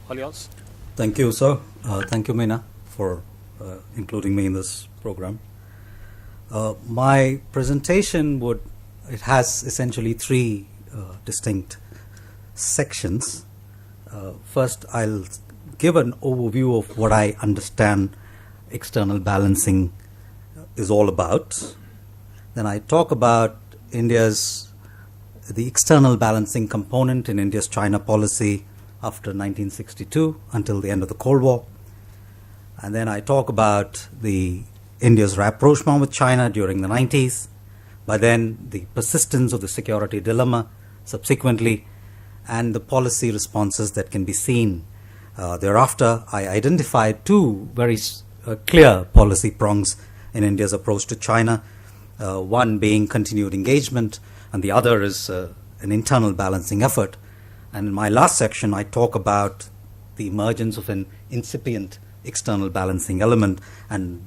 All yours. Thank you, sir. Thank you, Meena, for including me in this program. My presentation has essentially three distinct sections. First, I'll give an overview of what I understand external balancing is all about. Then I talk about the external balancing component in India's China policy after 1962 until the end of the Cold War. And then I talk about India's rapprochement with China during the 90s, by then the persistence of the security dilemma subsequently, and the policy responses that can be seen. Thereafter, I identified two very clear policy prongs in India's approach to China, one being continued engagement, and the other is an internal balancing effort. And in my last section, I talk about the emergence of an incipient external balancing element and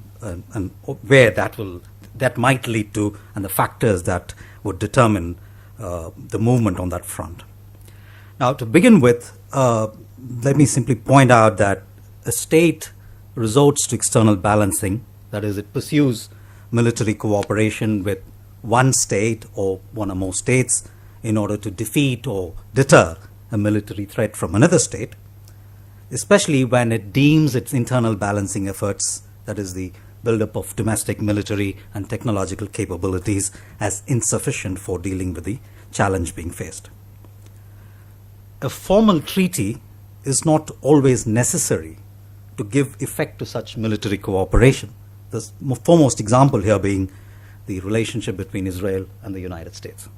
where that might lead to, and the factors that would determine the movement on that front. Now, to begin with, let me simply point out that a state resorts to external balancing, that is, it pursues military cooperation with one state or one or more states in order to defeat or deter a military threat from another state, especially when it deems its internal balancing efforts, that is the buildup of domestic military and technological capabilities, as insufficient for dealing with the challenge being faced. A formal treaty is not always necessary to give effect to such military cooperation. The foremost example here being the relationship between Israel and the United States.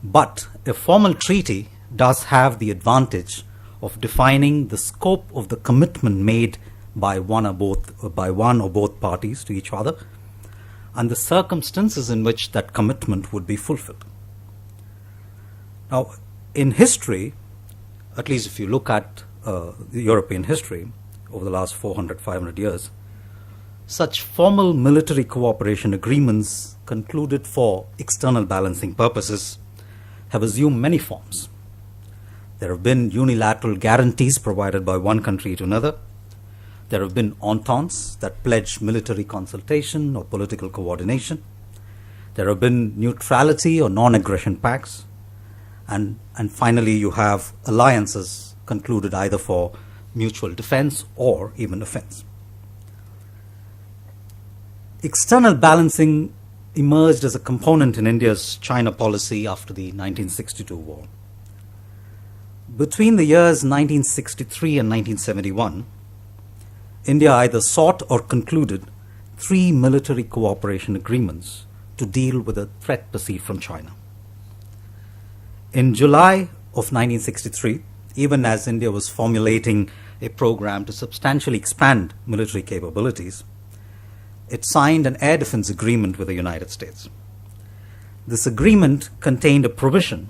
But a formal treaty does have the advantage of defining the scope of the commitment made by one or both parties to each other, and the circumstances in which that commitment would be fulfilled. Now, in history, at least if you look at the European history over the last 400, 500 years, such formal military cooperation agreements concluded for external balancing purposes have assumed many forms. There have been unilateral guarantees provided by one country to another. There have been ententes that pledge military consultation or political coordination. There have been neutrality or non-aggression pacts. And finally, you have alliances concluded either for mutual defense or even offense. External balancing emerged as a component in India's China policy after the 1962 war. Between the years 1963 and 1971, India either sought or concluded 3 military cooperation agreements to deal with a threat perceived from China. In July of 1963, even as India was formulating a program to substantially expand military capabilities, it signed an air defense agreement with the United States. This agreement contained a provision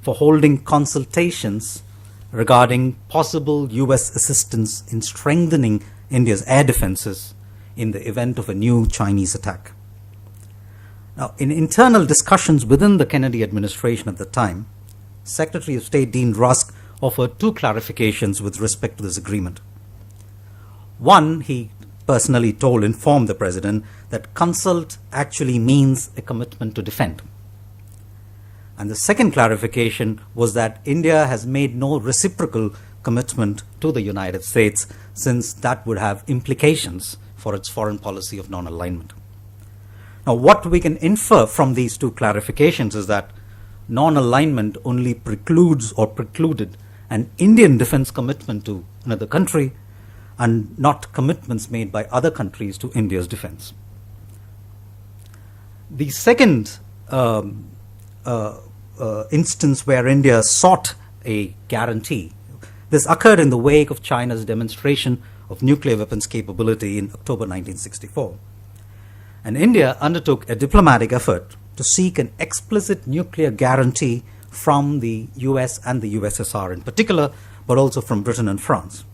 for holding consultations regarding possible U.S. assistance in strengthening India's air defenses in the event of a new Chinese attack. Now, in internal discussions within the Kennedy administration at the time, Secretary of State Dean Rusk offered 2 clarifications with respect to this agreement. One, he personally informed the President that consult actually means a commitment to defend. And the second clarification was that India has made no reciprocal commitment to the United States, since that would have implications for its foreign policy of non-alignment. Now, what we can infer from these 2 clarifications is that non-alignment only precludes or precluded an Indian defense commitment to another country, and not commitments made by other countries to India's defense. The second instance where India sought a guarantee, this occurred in the wake of China's demonstration of nuclear weapons capability in October 1964. And India undertook a diplomatic effort to seek an explicit nuclear guarantee from the US and the USSR in particular, but also from Britain and France,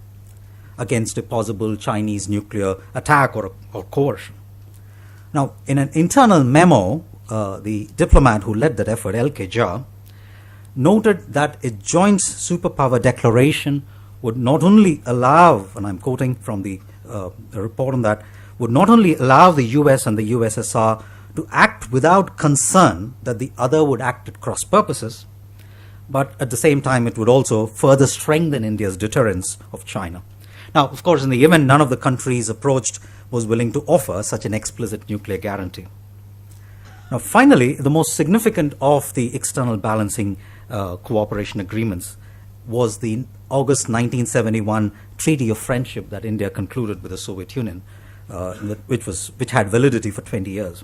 against a possible Chinese nuclear attack or coercion. Now, in an internal memo, the diplomat who led that effort, L.K. Jha, noted that a joint superpower declaration would not only allow, and I'm quoting from the report on that, would not only allow the US and the USSR to act without concern that the other would act at cross purposes, but at the same time it would also further strengthen India's deterrence of China. Now, of course, in the event none of the countries approached was willing to offer such an explicit nuclear guarantee. Now, finally, the most significant of the external balancing cooperation agreements was the August 1971 Treaty of Friendship that India concluded with the Soviet Union, which had validity for 20 years.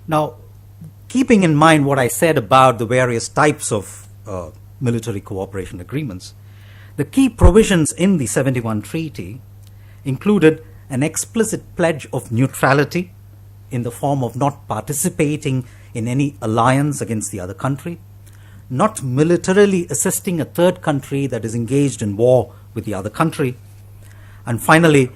Now, keeping in mind what I said about the various types of military cooperation agreements, the key provisions in the 71 treaty included an explicit pledge of neutrality in the form of not participating in any alliance against the other country, not militarily assisting a third country that is engaged in war with the other country, and finally,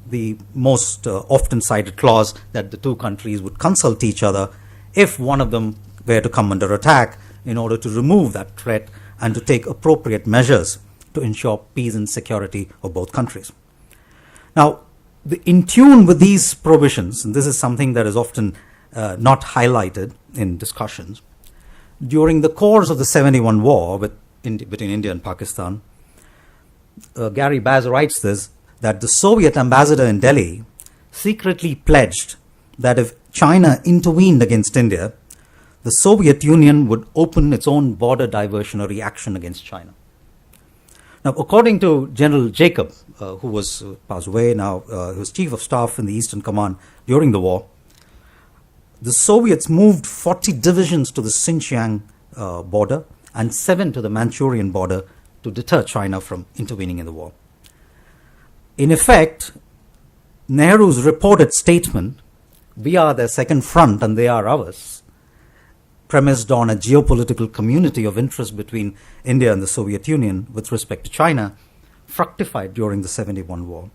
the most often cited clause that the two countries would consult each other if one of them were to come under attack in order to remove that threat and to take appropriate measures to ensure peace and security of both countries. Now, in tune with these provisions, and this is something that is often not highlighted in discussions, during the course of the 71 war between India and Pakistan, Gary Baz writes this, that the Soviet ambassador in Delhi secretly pledged that if China intervened against India, the Soviet Union would open its own border diversionary action against China. Now, according to General Jacob, who was passed away now, who was chief of staff in the Eastern Command during the war, the Soviets moved 40 divisions to the Xinjiang border and 7 to the Manchurian border to deter China from intervening in the war. In effect, Nehru's reported statement, "We are their second front and they are ours," premised on a geopolitical community of interest between India and the Soviet Union with respect to China, fructified during the 71 war.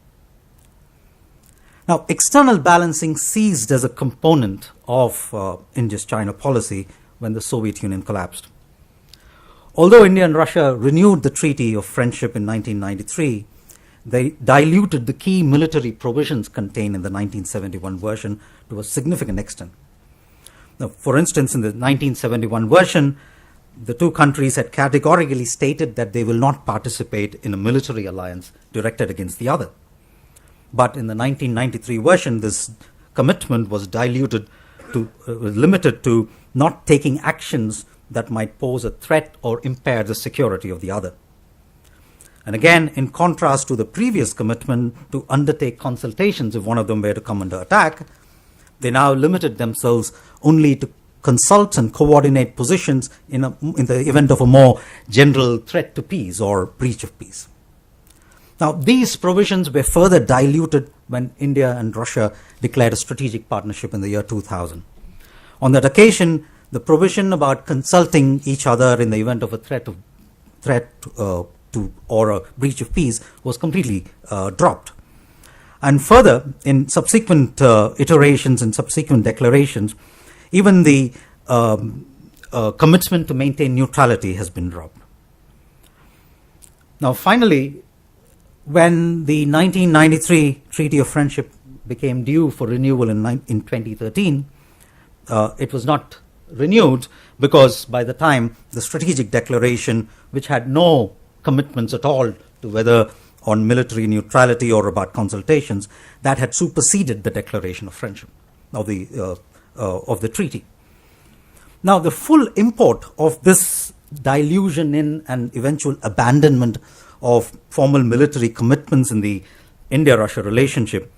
Now, external balancing ceased as a component of India's China policy when the Soviet Union collapsed. Although India and Russia renewed the Treaty of Friendship in 1993, they diluted the key military provisions contained in the 1971 version to a significant extent. Now, for instance, in the 1971 version, the two countries had categorically stated that they will not participate in a military alliance directed against the other. But in the 1993 version, this commitment was diluted to, limited to not taking actions that might pose a threat or impair the security of the other. And again, in contrast to the previous commitment to undertake consultations if one of them were to come under attack, they now limited themselves only to consult and coordinate positions in the event of a more general threat to peace or breach of peace. Now, these provisions were further diluted when India and Russia declared a strategic partnership in the year 2000. On that occasion, the provision about consulting each other in the event of a threat or a breach of peace was completely dropped. And further, in subsequent iterations and subsequent declarations, even the commitment to maintain neutrality has been dropped. Now, finally, when the 1993 Treaty of Friendship became due for renewal in 2013, it was not renewed because by the time the strategic declaration, which had no commitments at all to whether on military neutrality or about consultations, that had superseded the declaration of friendship of the treaty. Now, the full import of this dilution in and eventual abandonment of formal military commitments in the India-Russia relationship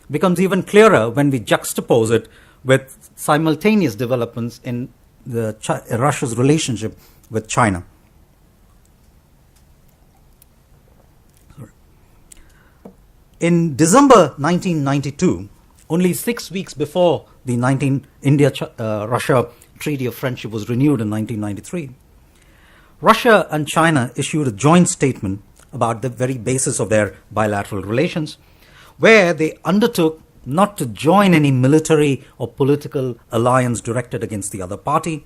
becomes even clearer when we juxtapose it with simultaneous developments in Russia's relationship with China. In December 1992, only 6 weeks before the India-Russia Treaty of Friendship was renewed in 1993, Russia and China issued a joint statement about the very basis of their bilateral relations, where they undertook not to join any military or political alliance directed against the other party,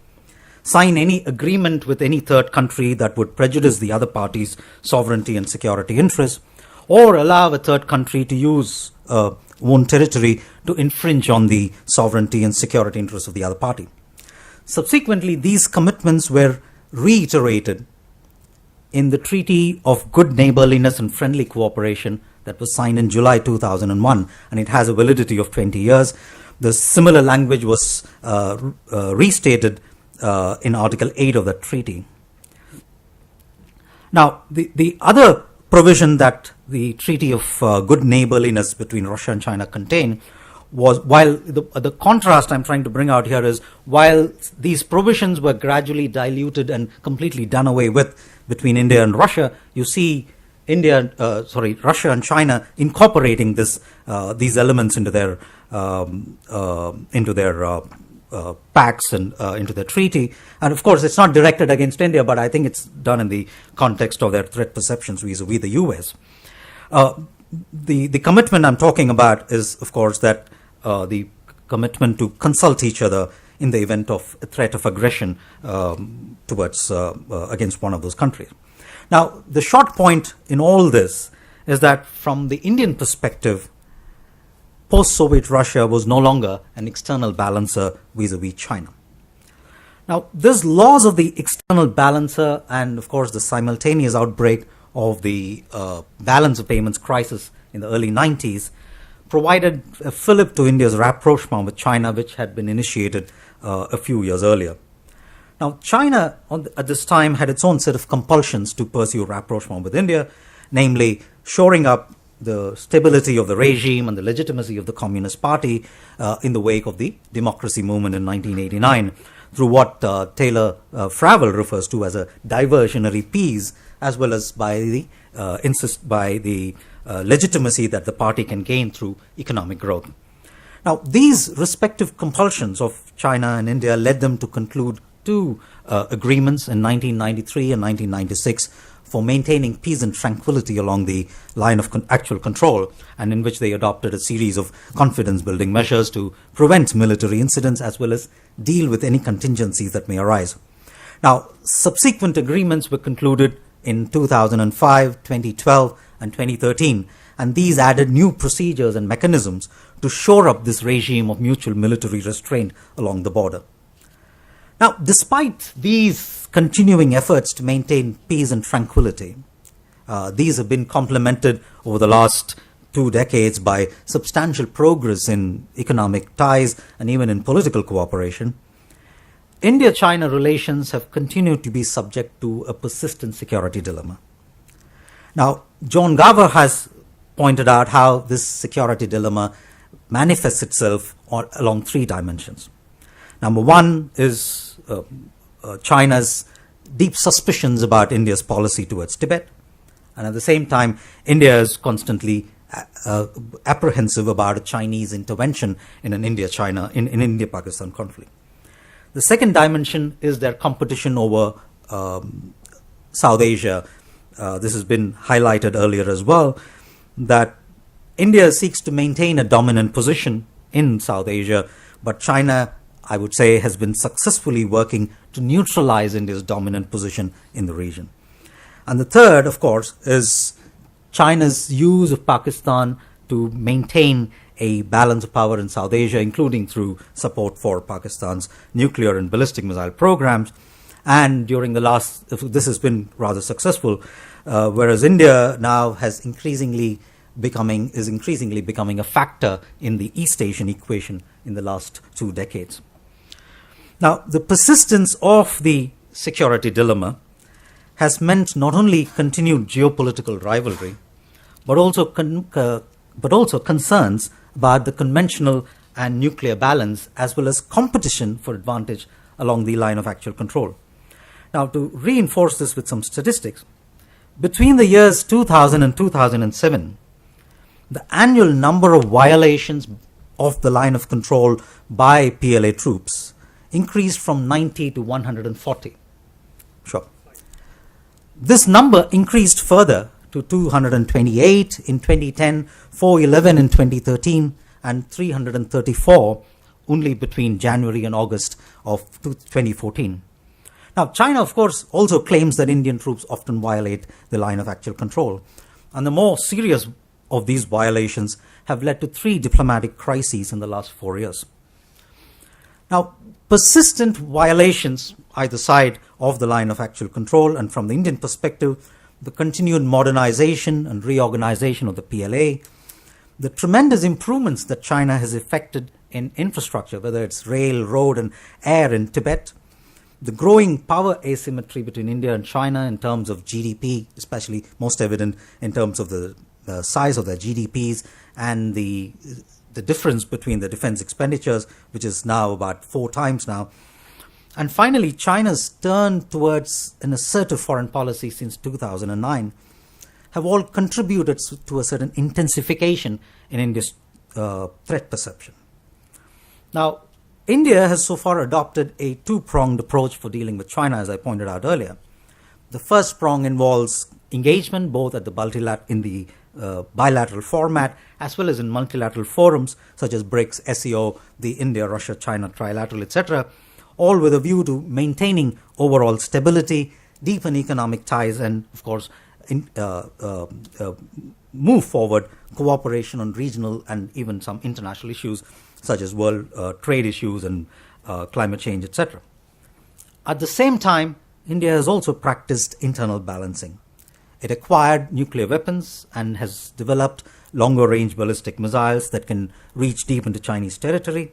sign any agreement with any third country that would prejudice the other party's sovereignty and security interests, or allow a third country to use own territory to infringe on the sovereignty and security interests of the other party. Subsequently, these commitments were reiterated in the Treaty of Good Neighborliness and Friendly Cooperation that was signed in July 2001, and it has a validity of 20 years. The similar language was restated in Article 8 of that treaty. Now, the other provision that the Treaty of Good Neighborliness between Russia and China contained was, while the contrast I'm trying to bring out here is, while these provisions were gradually diluted and completely done away with between India and Russia, you see Russia and China incorporating these elements into their pacts and into their treaty. And of course, it's not directed against India, but I think it's done in the context of their threat perceptions vis-a-vis the US. The commitment I'm talking about is, of course, that the commitment to consult each other in the event of a threat of aggression towards against one of those countries. Now, the short point in all this is that from the Indian perspective, post-Soviet Russia was no longer an external balancer vis-a-vis China. Now, these laws of the external balancer and, of course, the simultaneous outbreak of the balance of payments crisis in the early 90s provided a fillip to India's rapprochement with China, which had been initiated a few years earlier. Now, China at this time had its own set of compulsions to pursue rapprochement with India, namely shoring up the stability of the regime and the legitimacy of the Communist Party in the wake of the democracy movement in 1989 through what Taylor Fravel refers to as a diversionary peace, as well as by the legitimacy that the party can gain through economic growth. Now, these respective compulsions of China and India led them to conclude two agreements in 1993 and 1996 for maintaining peace and tranquility along the line of actual control, and in which they adopted a series of confidence-building measures to prevent military incidents as well as deal with any contingencies that may arise. Now, subsequent agreements were concluded in 2005, 2012, and 2013, and these added new procedures and mechanisms to shore up this regime of mutual military restraint along the border. Now, despite these continuing efforts to maintain peace and tranquility, these have been complemented over the last 2 decades by substantial progress in economic ties and even in political cooperation. India-China relations have continued to be subject to a persistent security dilemma. Now, John Garver has pointed out how this security dilemma manifests itself along 3 dimensions. Number one is China's deep suspicions about India's policy towards Tibet, and at the same time, India is constantly apprehensive about a Chinese intervention in an India-Pakistan conflict. The second dimension is their competition over South Asia. This has been highlighted earlier as well, that India seeks to maintain a dominant position in South Asia, but China, I would say, has been successfully working to neutralize India's dominant position in the region. And the third, of course, is China's use of Pakistan to maintain a balance of power in South Asia, including through support for Pakistan's nuclear and ballistic missile programs. And during this has been rather successful, whereas India now is increasingly becoming a factor in the East Asian equation in the last 2 decades. Now, the persistence of the security dilemma has meant not only continued geopolitical rivalry, but also concerns about the conventional and nuclear balance, as well as competition for advantage along the line of actual control. Now, to reinforce this with some statistics, between the years 2000 and 2007, the annual number of violations of the line of control by PLA troops increased from 90 to 140. Sure. This number increased further to 228 in 2010, 411 in 2013, and 334 only between January and August of 2014. Now, China, of course, also claims that Indian troops often violate the line of actual control. And the more serious of these violations have led to 3 diplomatic crises in the last 4 years. Now, persistent violations either side of the line of actual control, and from the Indian perspective, the continued modernization and reorganization of the PLA, the tremendous improvements that China has effected in infrastructure, whether it's rail, road, and air in Tibet, the growing power asymmetry between India and China in terms of GDP, especially most evident in terms of the size of their GDPs, and the difference between the defense expenditures, which is now about 4 times now. And finally, China's turn towards an assertive foreign policy since 2009 have all contributed to a certain intensification in India's threat perception. Now, India has so far adopted a 2-pronged approach for dealing with China, as I pointed out earlier. The first prong involves engagement both at the bilateral format as well as in multilateral forums such as BRICS, SEO, the India, Russia, China trilateral, etc., all with a view to maintaining overall stability, deepen economic ties, and of course move forward cooperation on regional and even some international issues such as world trade issues and climate change, etc. At the same time, India has also practiced internal balancing. It acquired nuclear weapons and has developed longer-range ballistic missiles that can reach deep into Chinese territory.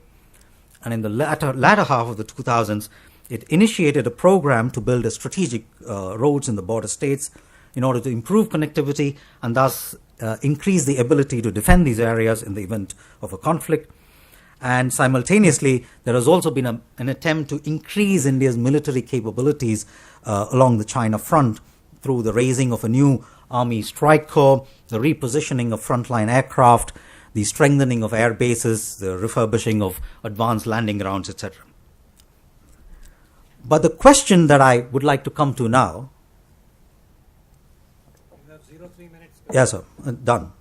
And in the latter half of the 2000s, it initiated a program to build a strategic roads in the border states in order to improve connectivity and thus increase the ability to defend these areas in the event of a conflict. And simultaneously, there has also been an attempt to increase India's military capabilities along the China front through the raising of a new Army Strike Corps, the repositioning of frontline aircraft, the strengthening of air bases, the refurbishing of advanced landing grounds, etc. But the question that I would like to come to now... You have 3 minutes. Yes, sir. Done.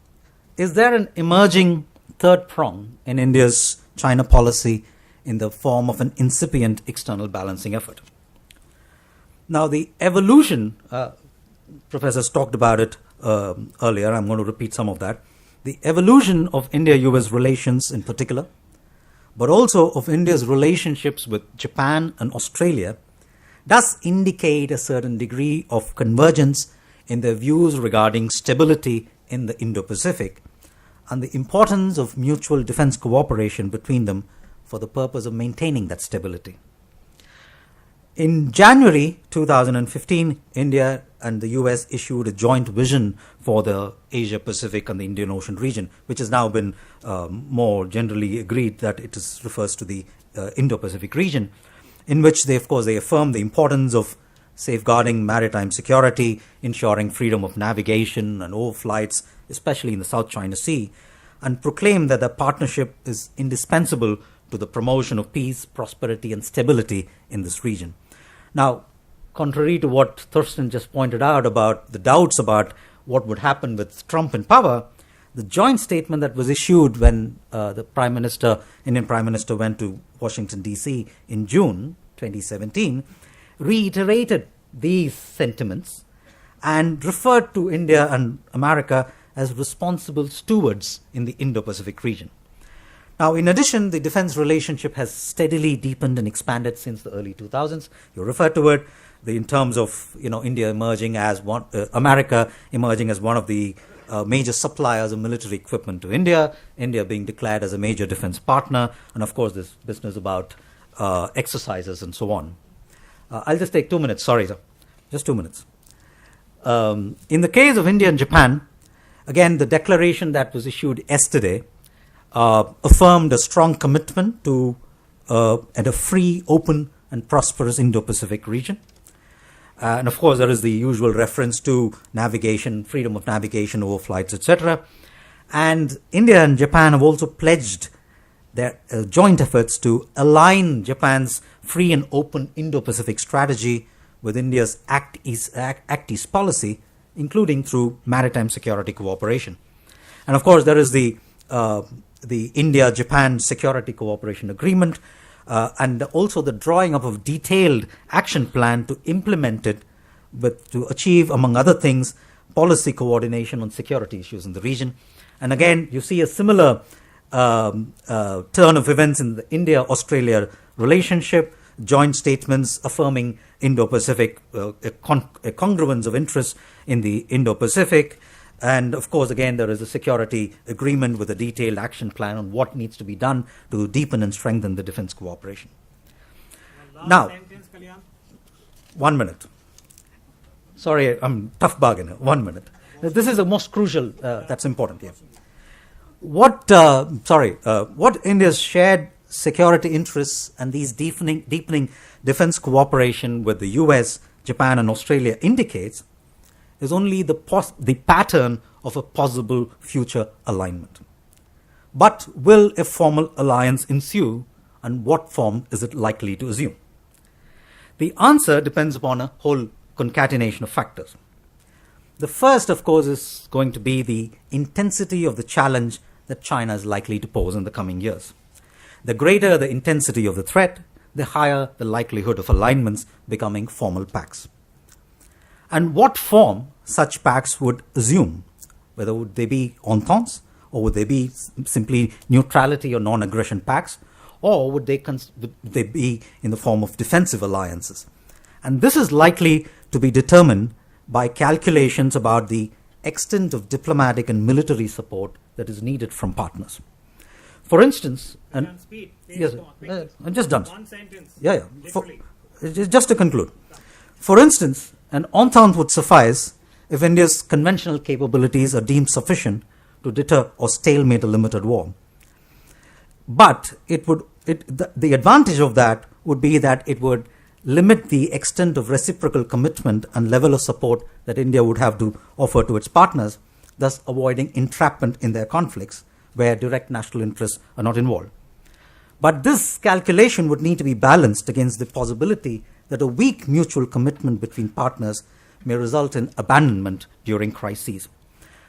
Is there an emerging third prong in India's China policy in the form of an incipient external balancing effort? Now, the evolution, professors talked about it earlier, I'm going to repeat some of that. The evolution of India-US relations in particular, but also of India's relationships with Japan and Australia, does indicate a certain degree of convergence in their views regarding stability in the Indo-Pacific and the importance of mutual defense cooperation between them for the purpose of maintaining that stability. In January 2015, India and the US issued a joint vision for the Asia-Pacific and the Indian Ocean region, which has now been more generally agreed that it refers to the Indo-Pacific region, in which they affirm the importance of safeguarding maritime security, ensuring freedom of navigation and overflights, especially in the South China Sea, and proclaim that the partnership is indispensable to the promotion of peace, prosperity, and stability in this region. Now, contrary to what Thurston just pointed out about the doubts about what would happen with Trump in power, the joint statement that was issued when the Indian Prime Minister went to Washington, D.C. in June 2017, reiterated these sentiments and referred to India and America as responsible stewards in the Indo-Pacific region. Now, in addition, the defense relationship has steadily deepened and expanded since the early 2000s. You referred to it in terms of India emerging as America emerging as one of the major suppliers of military equipment to India, India being declared as a major defense partner, and of course this business about exercises and so on. I'll just take 2 minutes. Sorry, sir. Just 2 minutes. In the case of India and Japan, again, the declaration that was issued yesterday affirmed a strong commitment to a free, open, and prosperous Indo-Pacific region. And of course, there is the usual reference to navigation, freedom of navigation, overflights, etc. And India and Japan have also pledged their joint efforts to align Japan's free and open Indo-Pacific strategy with India's Act East policy, including through maritime security cooperation. And of course, there is the India-Japan Security Cooperation Agreement, and also the drawing up of detailed action plan to implement it, to achieve, among other things, policy coordination on security issues in the region. And again, you see a similar turn of events in the India-Australia relationship, joint statements affirming Indo-Pacific, a congruence of interests in the Indo-Pacific. And of course, again, there is a security agreement with a detailed action plan on what needs to be done to deepen and strengthen the defense cooperation. Now, 1 minute. Sorry, I'm tough bargainer. 1 minute. This is the most crucial, that's important here. What India's shared security interests and these deepening defense cooperation with the US, Japan, and Australia indicates is only the pattern of a possible future alignment. But will a formal alliance ensue, and what form is it likely to assume? The answer depends upon a whole concatenation of factors. The first, of course, is going to be the intensity of the challenge that China is likely to pose in the coming years. The greater the intensity of the threat, the higher the likelihood of alignments becoming formal pacts. And what form such pacts would assume, whether would they be ententes, or would they be simply neutrality or non-aggression pacts, or would they be in the form of defensive alliances? And this is likely to be determined by calculations about the extent of diplomatic and military support that is needed from partners. For instance, I'm just done. One sentence. Just to conclude. For instance, an entente would suffice if India's conventional capabilities are deemed sufficient to deter or stalemate a limited war. But the advantage of that would be that it would limit the extent of reciprocal commitment and level of support that India would have to offer to its partners, thus avoiding entrapment in their conflicts where direct national interests are not involved. But this calculation would need to be balanced against the possibility that a weak mutual commitment between partners may result in abandonment during crises.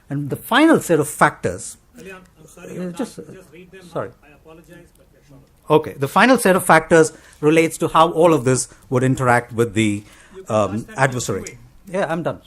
And the final set of factors... Kalyan, I'm sorry, just read them. Sorry. I apologize, but they're short. Okay, the final set of factors relates to how all of this would interact with the adversary. Yeah, I'm done.